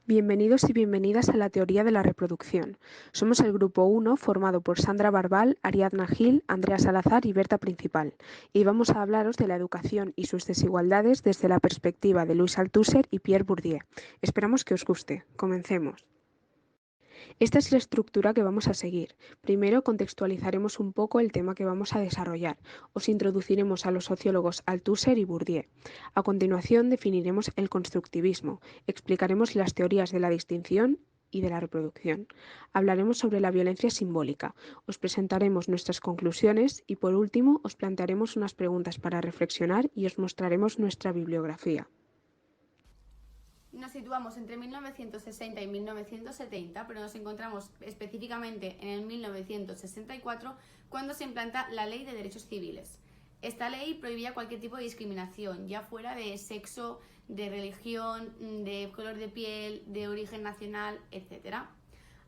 Bienvenidos y bienvenidas a la teoría de la reproducción. Somos el grupo 1 formado por Sandra Barbal, Ariadna Gil, Andrea Salazar y Berta Principal, y vamos a hablaros de la educación y sus desigualdades desde la perspectiva de Louis Althusser y Pierre Bourdieu. Esperamos que os guste. Comencemos. Esta es la estructura que vamos a seguir. Primero contextualizaremos un poco el tema que vamos a desarrollar. Os introduciremos a los sociólogos Althusser y Bourdieu. A continuación definiremos el constructivismo, explicaremos las teorías de la distinción y de la reproducción. Hablaremos sobre la violencia simbólica, os presentaremos nuestras conclusiones y por último os plantearemos unas preguntas para reflexionar y os mostraremos nuestra bibliografía. Nos situamos entre 1960 y 1970, pero nos encontramos específicamente en el 1964 cuando se implanta la Ley de Derechos Civiles. Esta ley prohibía cualquier tipo de discriminación, ya fuera de sexo, de religión, de color de piel, de origen nacional, etc.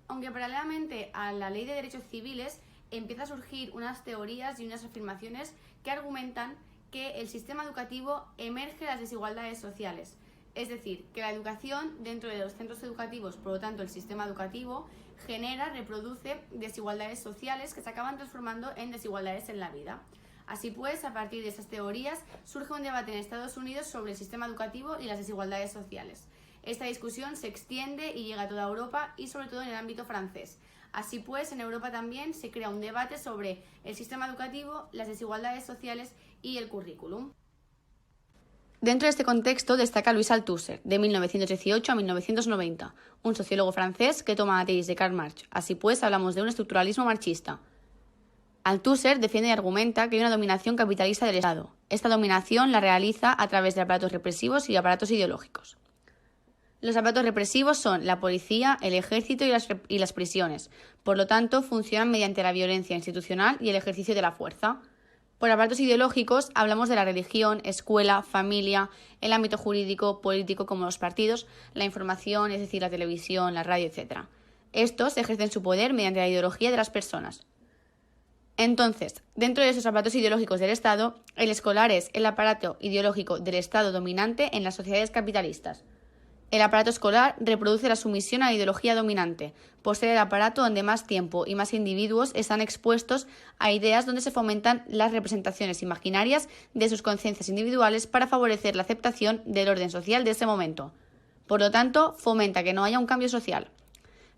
Aunque paralelamente a la Ley de Derechos Civiles empieza a surgir unas teorías y unas afirmaciones que argumentan que el sistema educativo emerge de las desigualdades sociales. Es decir, que la educación dentro de los centros educativos, por lo tanto el sistema educativo, reproduce desigualdades sociales que se acaban transformando en desigualdades en la vida. Así pues, a partir de esas teorías, surge un debate en Estados Unidos sobre el sistema educativo y las desigualdades sociales. Esta discusión se extiende y llega a toda Europa y sobre todo en el ámbito francés. Así pues, en Europa también se crea un debate sobre el sistema educativo, las desigualdades sociales y el currículum. Dentro de este contexto destaca Louis Althusser, de 1918 a 1990, un sociólogo francés que toma la tesis de Karl Marx. Así pues, hablamos de un estructuralismo marxista. Althusser defiende y argumenta que hay una dominación capitalista del Estado. Esta dominación la realiza a través de aparatos represivos y aparatos ideológicos. Los aparatos represivos son la policía, el ejército y las prisiones. Por lo tanto, funcionan mediante la violencia institucional y el ejercicio de la fuerza. Por aparatos ideológicos hablamos de la religión, escuela, familia, el ámbito jurídico, político como los partidos, la información, es decir, la televisión, la radio, etc. Estos ejercen su poder mediante la ideología de las personas. Entonces, dentro de esos aparatos ideológicos del Estado, el escolar es el aparato ideológico del Estado dominante en las sociedades capitalistas. El aparato escolar reproduce la sumisión a la ideología dominante, por ser el aparato donde más tiempo y más individuos están expuestos a ideas donde se fomentan las representaciones imaginarias de sus conciencias individuales para favorecer la aceptación del orden social de ese momento. Por lo tanto, fomenta que no haya un cambio social.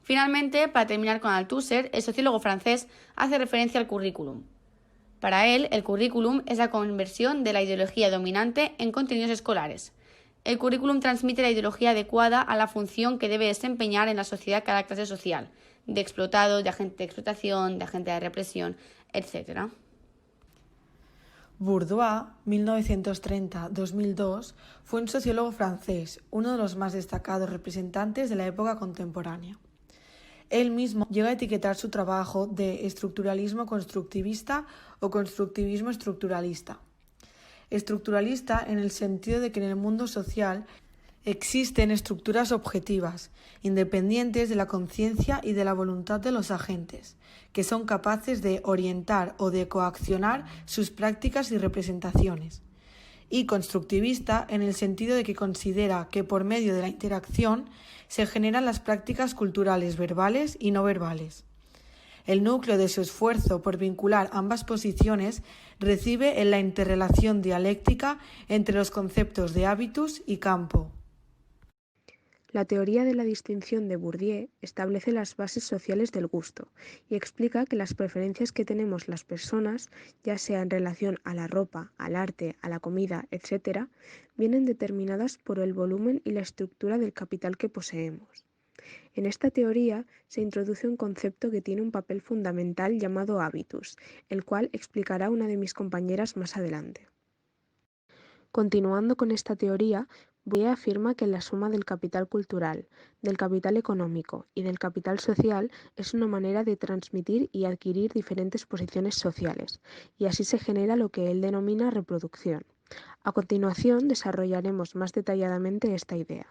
Finalmente, para terminar con Althusser, el sociólogo francés hace referencia al currículum. Para él, el currículum es la conversión de la ideología dominante en contenidos escolares. El currículum transmite la ideología adecuada a la función que debe desempeñar en la sociedad cada clase social, de explotado, de agente de explotación, de agente de represión, etc. Bourdieu, 1930-2002, fue un sociólogo francés, uno de los más destacados representantes de la época contemporánea. Él mismo llega a etiquetar su trabajo de estructuralismo constructivista o constructivismo estructuralista. Estructuralista en el sentido de que en el mundo social existen estructuras objetivas, independientes de la conciencia y de la voluntad de los agentes, que son capaces de orientar o de coaccionar sus prácticas y representaciones. Y constructivista en el sentido de que considera que por medio de la interacción se generan las prácticas culturales verbales y no verbales. El núcleo de su esfuerzo por vincular ambas posiciones reside en la interrelación dialéctica entre los conceptos de hábitus y campo. La teoría de la distinción de Bourdieu establece las bases sociales del gusto y explica que las preferencias que tenemos las personas, ya sea en relación a la ropa, al arte, a la comida, etc., vienen determinadas por el volumen y la estructura del capital que poseemos. En esta teoría se introduce un concepto que tiene un papel fundamental llamado hábitus, el cual explicará una de mis compañeras más adelante. Continuando con esta teoría, Bourdieu afirma que la suma del capital cultural, del capital económico y del capital social es una manera de transmitir y adquirir diferentes posiciones sociales, y así se genera lo que él denomina reproducción. A continuación desarrollaremos más detalladamente esta idea.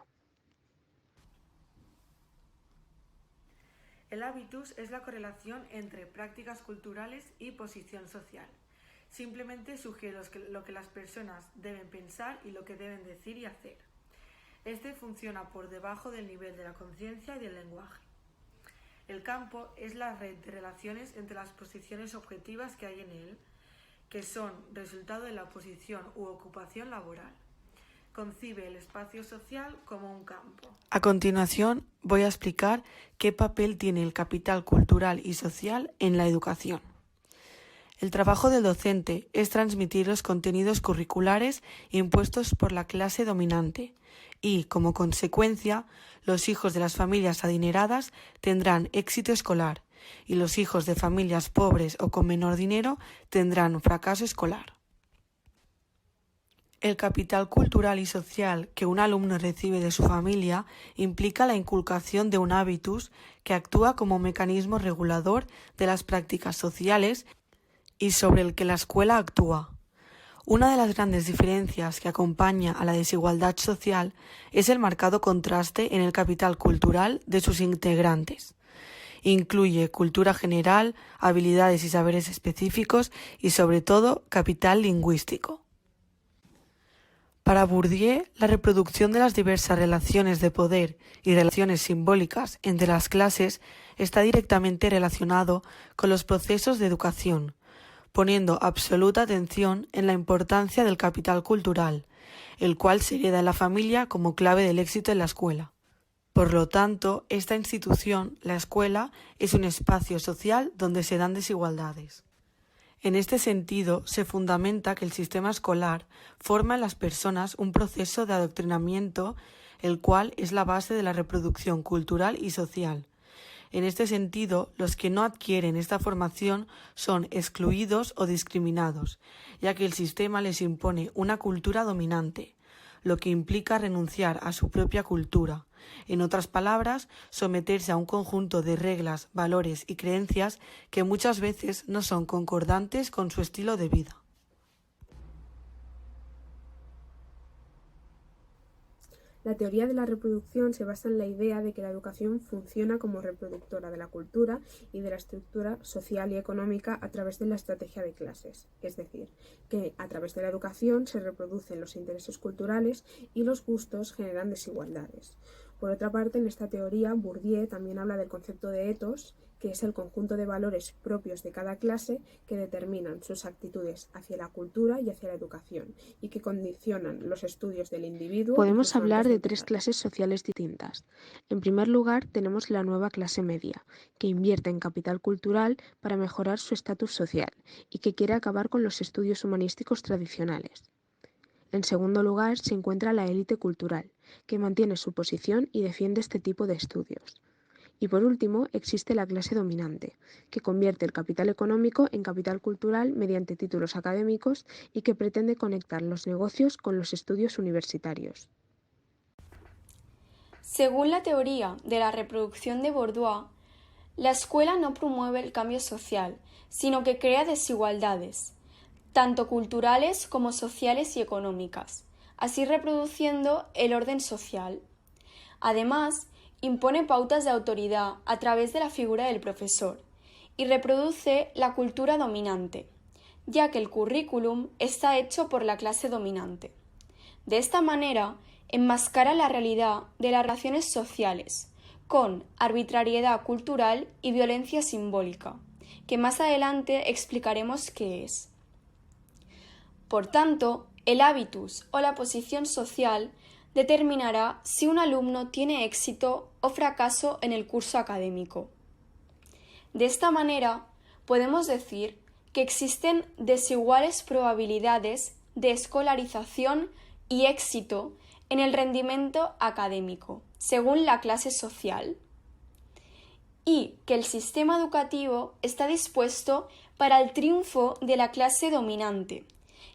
El hábitus es la correlación entre prácticas culturales y posición social. Simplemente sugiere lo que las personas deben pensar y lo que deben decir y hacer. Este funciona por debajo del nivel de la conciencia y del lenguaje. El campo es la red de relaciones entre las posiciones objetivas que hay en él, que son resultado de la posición u ocupación laboral. Concibe el espacio social como un campo. A continuación, voy a explicar qué papel tiene el capital cultural y social en la educación. El trabajo del docente es transmitir los contenidos curriculares impuestos por la clase dominante y, como consecuencia, los hijos de las familias adineradas tendrán éxito escolar y los hijos de familias pobres o con menor dinero tendrán fracaso escolar. El capital cultural y social que un alumno recibe de su familia implica la inculcación de un hábitus que actúa como mecanismo regulador de las prácticas sociales y sobre el que la escuela actúa. Una de las grandes diferencias que acompaña a la desigualdad social es el marcado contraste en el capital cultural de sus integrantes. Incluye cultura general, habilidades y saberes específicos y, sobre todo, capital lingüístico. Para Bourdieu, la reproducción de las diversas relaciones de poder y relaciones simbólicas entre las clases está directamente relacionado con los procesos de educación, poniendo absoluta atención en la importancia del capital cultural, el cual se hereda en la familia como clave del éxito en la escuela. Por lo tanto, esta institución, la escuela, es un espacio social donde se dan desigualdades. En este sentido, se fundamenta que el sistema escolar forma en las personas un proceso de adoctrinamiento, el cual es la base de la reproducción cultural y social. En este sentido, los que no adquieren esta formación son excluidos o discriminados, ya que el sistema les impone una cultura dominante, lo que implica renunciar a su propia cultura. En otras palabras, someterse a un conjunto de reglas, valores y creencias que muchas veces no son concordantes con su estilo de vida. La teoría de la reproducción se basa en la idea de que la educación funciona como reproductora de la cultura y de la estructura social y económica a través de la estrategia de clases, es decir, que a través de la educación se reproducen los intereses culturales y los gustos generan desigualdades. Por otra parte, en esta teoría, Bourdieu también habla del concepto de ethos, que es el conjunto de valores propios de cada clase que determinan sus actitudes hacia la cultura y hacia la educación y que condicionan los estudios del individuo. Podemos hablar de tres clases sociales distintas. En primer lugar, tenemos la nueva clase media, que invierte en capital cultural para mejorar su estatus social y que quiere acabar con los estudios humanísticos tradicionales. En segundo lugar, se encuentra la élite cultural, que mantiene su posición y defiende este tipo de estudios. Y por último, existe la clase dominante, que convierte el capital económico en capital cultural mediante títulos académicos y que pretende conectar los negocios con los estudios universitarios. Según la teoría de la reproducción de Bourdieu, la escuela no promueve el cambio social, sino que crea desigualdades, tanto culturales como sociales y económicas, así reproduciendo el orden social. Además, impone pautas de autoridad a través de la figura del profesor y reproduce la cultura dominante, ya que el currículum está hecho por la clase dominante. De esta manera, enmascara la realidad de las relaciones sociales, con arbitrariedad cultural y violencia simbólica, que más adelante explicaremos qué es. Por tanto, el hábitus o la posición social determinará si un alumno tiene éxito o fracaso en el curso académico. De esta manera, podemos decir que existen desiguales probabilidades de escolarización y éxito en el rendimiento académico, según la clase social, y que el sistema educativo está dispuesto para el triunfo de la clase dominante,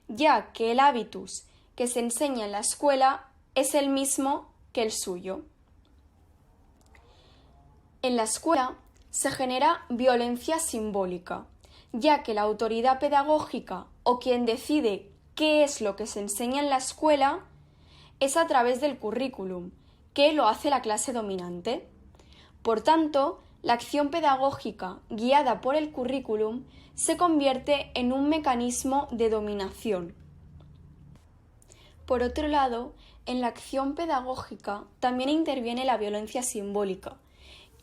ya que el hábitus que se enseña en la escuela es el mismo que el suyo. En la escuela se genera violencia simbólica, ya que la autoridad pedagógica o quien decide qué es lo que se enseña en la escuela es a través del currículum, que lo hace la clase dominante. Por tanto, la acción pedagógica guiada por el currículum se convierte en un mecanismo de dominación. Por otro lado, en la acción pedagógica también interviene la violencia simbólica,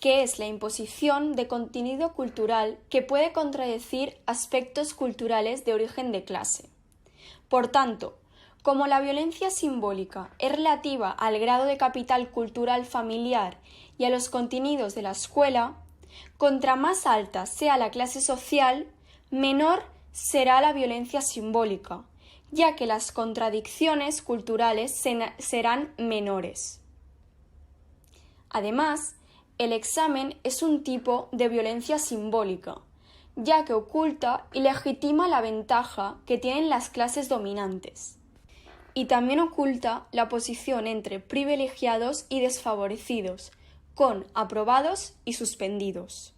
que es la imposición de contenido cultural que puede contradecir aspectos culturales de origen de clase. Por tanto, como la violencia simbólica es relativa al grado de capital cultural familiar y a los contenidos de la escuela, contra más alta sea la clase social, menor será la violencia simbólica, ya que las contradicciones culturales serán menores. Además, el examen es un tipo de violencia simbólica, ya que oculta y legitima la ventaja que tienen las clases dominantes, y también oculta la posición entre privilegiados y desfavorecidos, con aprobados y suspendidos.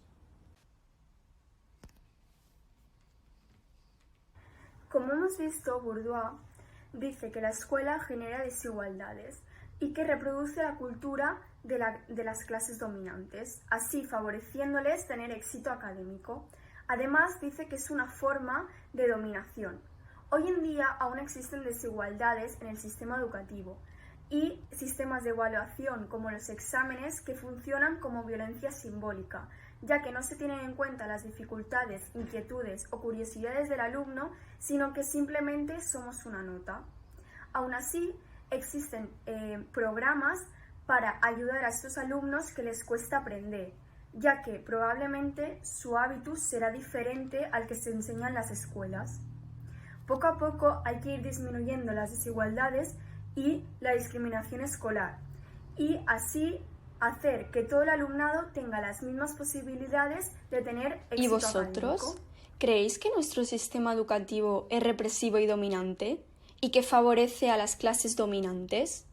Como hemos visto, Bourdieu dice que la escuela genera desigualdades y que reproduce la cultura de las clases dominantes, así favoreciéndoles tener éxito académico. Además, dice que es una forma de dominación. Hoy en día aún existen desigualdades en el sistema educativo y sistemas de evaluación como los exámenes que funcionan como violencia simbólica, ya que no se tienen en cuenta las dificultades, inquietudes o curiosidades del alumno, sino que simplemente somos una nota. Aún así, existen programas para ayudar a estos alumnos que les cuesta aprender, ya que probablemente su hábitus será diferente al que se enseña en las escuelas. Poco a poco hay que ir disminuyendo las desigualdades y la discriminación escolar, y así hacer que todo el alumnado tenga las mismas posibilidades de tener éxito. ¿Y vosotros? Académico. ¿Creéis que nuestro sistema educativo es represivo y dominante y que favorece a las clases dominantes?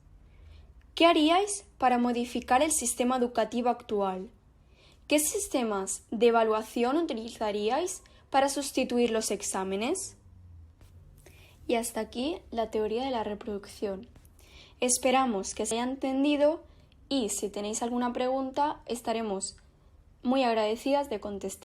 ¿Qué haríais para modificar el sistema educativo actual? ¿Qué sistemas de evaluación utilizaríais para sustituir los exámenes? Y hasta aquí la teoría de la reproducción. Esperamos que se haya entendido y si tenéis alguna pregunta estaremos muy agradecidas de contestar.